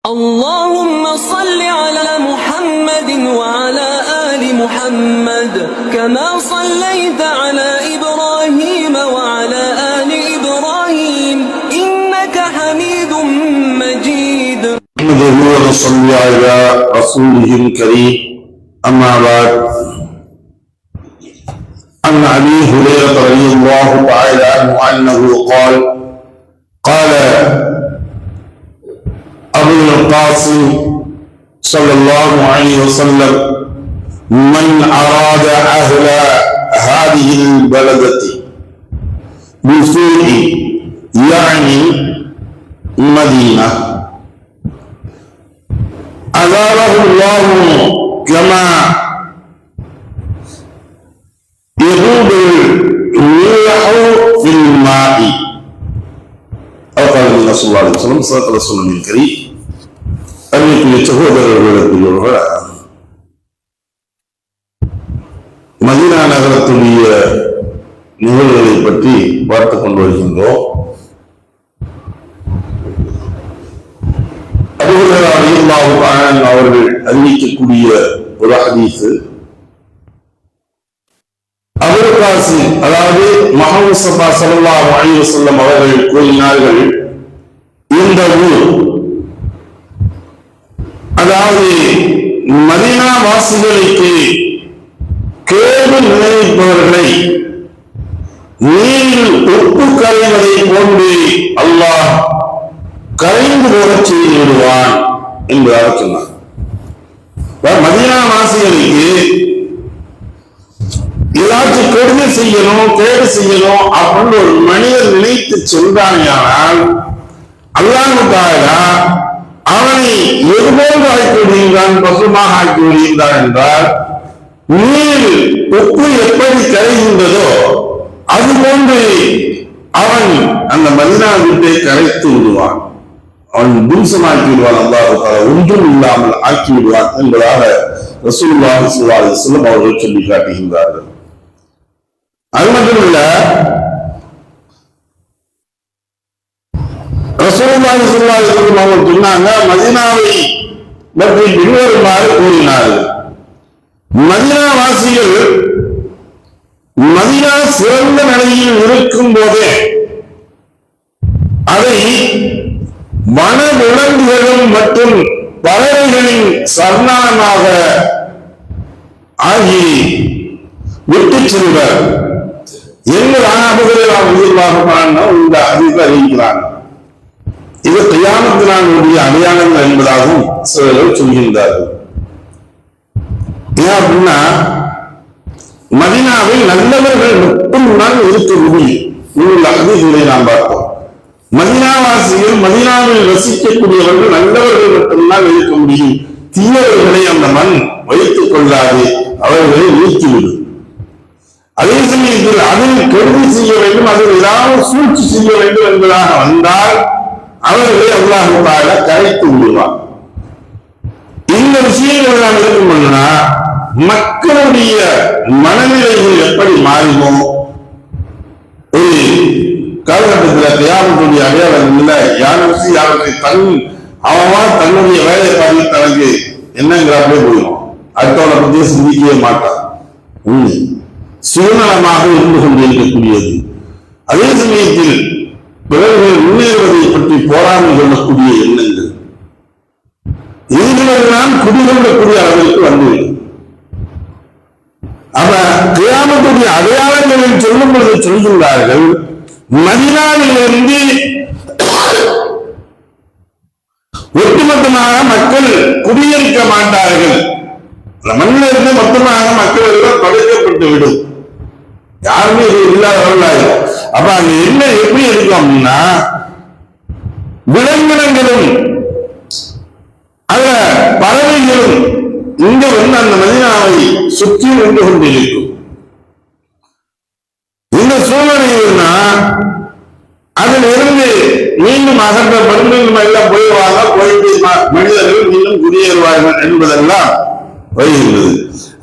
اللهم صل على محمد وعلى آل محمد كما صليت على إبراهيم وعلى آل إبراهيم إنك حميد مجيد. نحمده ونصلي على رسوله الكريم. أما بعد، عن أبي هريرة رضي الله تعالى عنه أنه قال أبو القاسم صلى الله عليه وسلم: من أراد أهل هذه البلدة بسوء يعني مدينة أذابه الله كما يذوب الملح في الماء أو قال النبي صلى الله عليه وسلم. صدق رسول الكريم. அன்னைக்குரிய சகோதரர்களுக்கு மதீனா நகரத்துடைய நிகழ்வுகளை பற்றி பார்த்துக் கொண்டு வருகின்றோம். அபூ ஹுரைரா ரலியல்லாஹு அன்ஹு அவர்கள் அறிவிக்கக்கூடிய ஒரு ஹதீஸ், அபுல் காசிம் அதாவது முஹம்மது ஸல்லல்லாஹு அலைஹி வஸல்லம் அவர்கள் கூறினார்கள், இந்த ஊர் அதாவது மதீனா வாசிகளுக்கு கேடு நினைப்பவர்களை நீரில் உப்பு கரைவதை போன்று அல்லாஹ் கரைந்து போகச் செய்து விடுவான் என்பதாக சொன்னார். மதீனா வாசிகளுக்கு ஏதாச்சும் கெடுதி செய்யணும், கேடு செய்யணும் அப்படின்னு ஒரு மனிதர் நினைத்து சென்றானால் அல்லாஹ் தஆலா அவனை எதுபோன்று ஆக்கி விடுகின்றான், பசுமாக ஆக்கி விடுகின்றான் என்றால், நீர் உப்பு எப்படி கரைகின்றதோ அதுபோன்று அவன் அந்த மதீனா வீட்டை கரைத்து விடுவான், அவன் தும்சமாக்கி விடுவான், அல்லாஹ் தஆலா ஒன்றும் இல்லாமல் ஆக்கி விடுவான் என்பதாக ரசூலுல்லாஹி ஸல்லல்லாஹு அலைஹி வஸல்லம் அவர்கள் சொல்லி காட்டுகின்றார்கள். அது மட்டுமல்ல, ரசூலுல்லாஹி ஸல்லல்லாஹு அலைஹி வஸல்லம் அவர்கள் சொன்னாங்க, மதீனாவை பற்றி பின்வருமாறு கூறினார்கள். மதீனா வாசிகள் மதீனா சிறந்த நிலையில் இருக்கும் போதே அதை வன விலங்குகளும் மற்றும் பறவைகளின் சரணாலயமாக ஆகி விட்டு செல்வர் என்பதாக அபூ ஹுரைரா ரலியல்லாஹு அன்ஹு இந்த ஹதீஸை அறிவிக்கிறார்கள். இது கியாமத் நாளுடைய அடையாளங்கள் என்பதாகவும் சிலர் சொல்கின்றார்கள். ஏன் அப்படின்னா, மதீனாவில் நல்லவர்கள் மட்டும்தான் இருக்க முடியும். உள்ள ஹதீஸை நாம் பார்த்தோம். மதீனாவாசிகள் மதீனாவில் வசிக்கக்கூடியவர்கள் நல்லவர்கள் மட்டும்தான் இருக்க முடியும். தீயவர்களை அந்த மண் வைத்துக் கொள்ளாது, அவர்களை நீக்கிவிடும். அதே சமயத்தில் அதில் கெடுதி செய்ய வேண்டும், அதில் ஏதாவது சூழ்ச்சி செய்ய வேண்டும் என்பதாக வந்தால் அவர்களை அல்லாஹ் தஆலா கரைத்து விடுவார். இந்த விஷயங்கள் நாம் இருக்கும்போதுனா மக்களுடைய மனநிலைகள் எப்படி மாறுமோ, ஒரு காலகட்டத்தில் கியாமத்துடைய அடையாளம் இல்லை, யாருக்கு அவன் தன்னுடைய வேலையை பார்த்து தனக்கு என்னங்கிறாப்பே போயிடும், அடுத்தவனை பற்றியே சிந்திக்கவே மாட்டான். உண்மை சுயநலமாக இருந்து கொண்டிருக்கக்கூடியது. அதே சமயத்தில் பிறர்கள் முன்னேறுவதை பற்றி போராமை கொள்ளக்கூடிய எண்ணங்கள் இதுகளெல்லாம் குடிகொள்ளக்கூடிய அளவிற்கு வந்துவிடும். அவ கியாமத்துடைய அடையாளங்களில் சொல்லும் பொழுது சொல்கின்றார்கள், மதீனாவிலிருந்து ஒட்டுமொத்தமாக மக்கள் குடியிருக்க மாட்டார்கள். மண்ணிலிருந்து மொத்தமாக மக்கள் எல்லாம் தொலைக்கப்பட்டு விடும், யாருமே இது இல்லாதவர்களாகும். அப்ப அங்க என்ன எப்படி இருக்கும் அப்படின்னா, விலங்கினங்களும் அந்த பறவைகளும் இங்க வந்து அந்த மதீனாவை சுற்றி நின்று கொண்டிருக்கும். இந்த சூழ்நிலையில்னா அதில் இருந்து மீண்டும் அகற்றப்படும், எல்லாம் போயிடுவாங்க, போயிட்டு மனிதர்கள் மீண்டும் குடியேறுவார்கள் என்பதெல்லாம் வருகின்றது.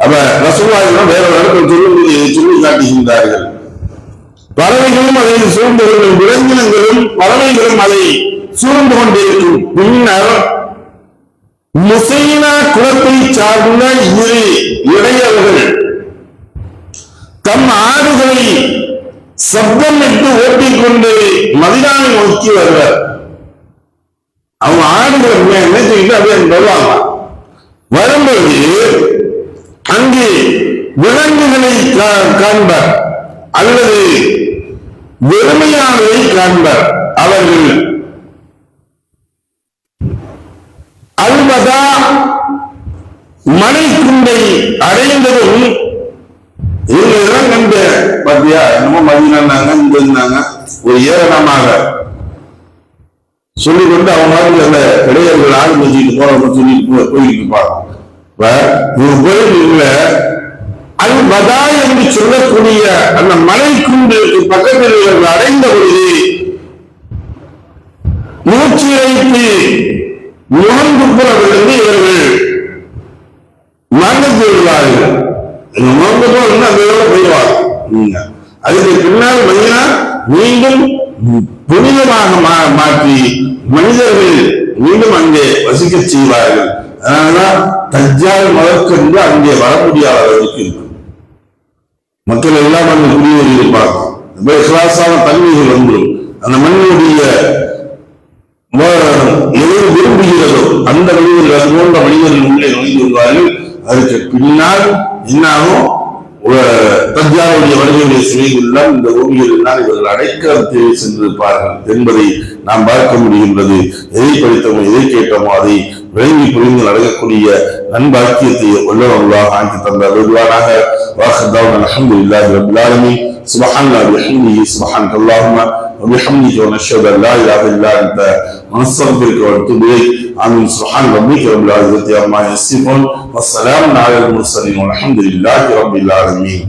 அப்ப ரசூலுல்லாஹி வேற ஒரு இடத்தில் சொல்லி காட்டுகின்றார்கள். பறவைகளும் அதை சூழ்ந்து கொள்ளும், விலங்கினங்களும் பறவைகளும் அதை சூழ்ந்து கொண்டிருக்கும். பின்னர் முசைனா குலத்தை சார்ந்த இரு இடையவர்கள் தம் ஆடுகளை சப்தமிட்டு ஓட்டிக்கொண்டு மதினாவை நோக்கி வருவார். அவங்க ஆடுகளை என்ன செய்யிட்டு அப்படியே வருவாங்க. வரும்போது அங்கே விலங்குகளை காண்பார் அல்லது வெறுமையானதை காண்பார். அவர்கள் அல்வதா மலைக்குண்டை அடைந்ததும் இவங்க இதெல்லாம் கண்ட பாத்தியா என்னமோ மதினாங்க இங்க இருந்தாங்க ஒரு ஏரணமாக சொல்லிக்கொண்டு அவங்க மாதிரி அந்த இடையர்கள் ஆடு வச்சுட்டு போறவங்க சொல்லிட்டு போயிட்டு இருப்பாங்க. கோயில்ல அல்வதா என்று சொல்லக்கூடிய அந்த மலைக்குண்டுக்கு பக்கத்தில் இவர்கள் அடைந்த பொழுது மூச்சு வைத்து முகங்குப்புறவிலிருந்து இவர்கள் மறந்து விடுவார்கள். முகங்குப்புறம் அந்த போயிடுவாங்க. அதுக்கு பின்னால் மனிதனா மீண்டும் புனிதமாக மாற்றி மனிதர்கள் மீண்டும் அங்கே வசிக்க செய்வார்கள். அதனாலதான் தஜ்ஜால் முதற்கொண்டு அங்கே வர முடியாத அளவுக்கு இருக்கும். மக்கள் எல்லாம் அங்கு குடியேறி இருப்பாங்க. இஹ்லாஸான தன்மைகள் வந்துடும். அந்த மண்ணுடைய எது விரும்புகிறதோ அந்த மனிதர்கள் அது போன்ற மனிதர்கள் உள்ளே நுழைந்து வருவார்கள். அதுக்கு பின்னால் என்னாகும் தஜ்ஜாலுடைய வருகையுடைய சுமைகள் இந்த பூமியில் தான் இவர்கள் அடைக்கலத்தை சென்றிருப்பார்கள் என்பதை நாம் பார்க்க முடிகின்றது. எதை படித்தோமோ எதை கேட்டோமோ அதை விளங்கி புரிந்து நடக்கக்கூடிய நன்பாக்கியத்தை வல்லவர்களாக ஆக்கி தந்தார். அல்ஹம்துலில்லாஹி ரப்பில் ஆலமீன். சுப்ஹானல்லாஹி வபிஹம்திஹி சுப்ஹானல்லாஹும்ம وبحمدك ونشهد ان لا اله الا انت ونستغفرك ونتوب اليك. امين. سبحان ربك رب العزه عما يصفون والسلام على المرسلين والحمد لله رب العالمين.